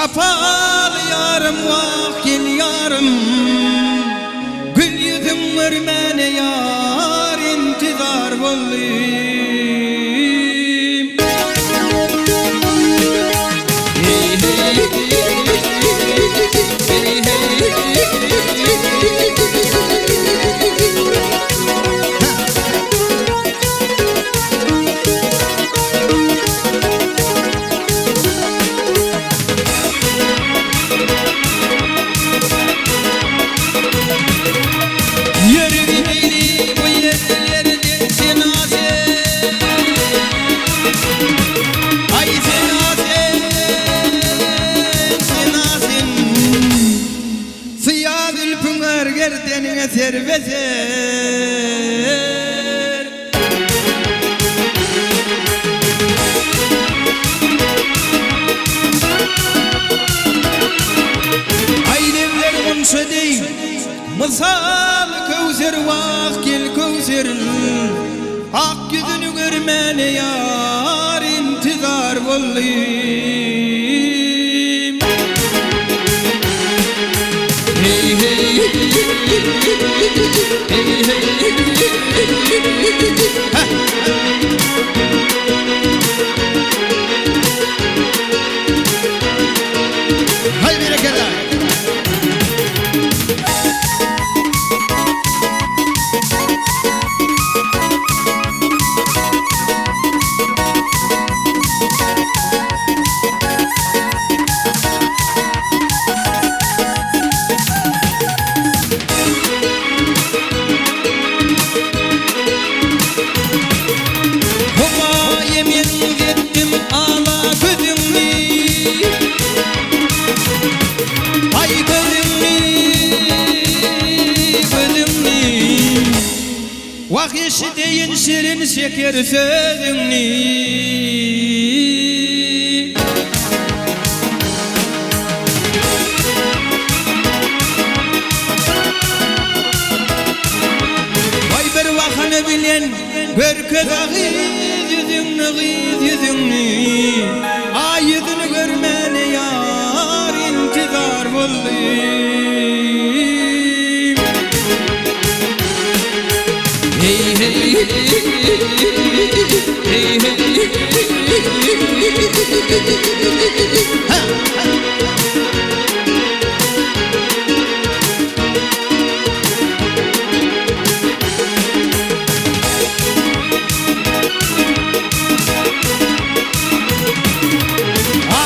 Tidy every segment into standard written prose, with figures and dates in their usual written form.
Safalı yarım vakil yarım, gül yüzüm görmene yar, intizar bulayım. Gerdenine servezer, ailemler konsa değil, misal kevser vakil kevser, ak yüzünü görmene yar, intizar bulayım. Hey hey hey hey hay berekeler. Vak eşideyin şirin şeker sözünü, vay bir vakanı bilen gör köz yüzünü, ay yüzünü görmene yar, intizar bulayım. Hey hey hey hey ha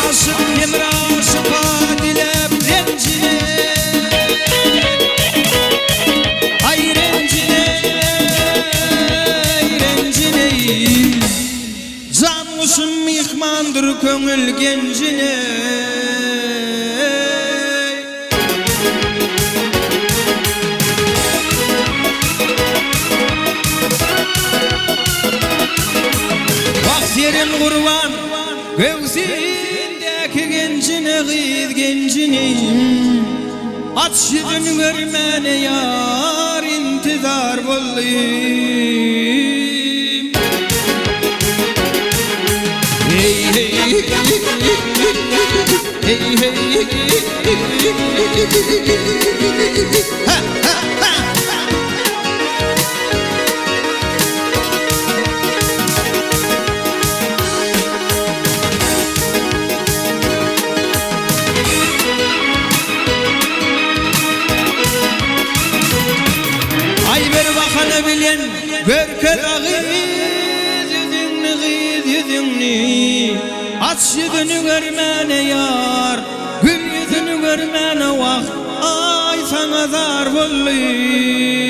aşık emraşık dilep rencine, ay rencine, can olsun mihmandır köngül gencine. Bak serin kurban göğsündeki gencine, kız gencine, aç yüzünü görmene yar, intizar bulayım. Hey hey hey hey ha ha ha. Ay bir bakanı bilen gör köz yüzünü, aç yüzünü görmene yar, gül yüzünü görmene vak, ay sana zar bulayım.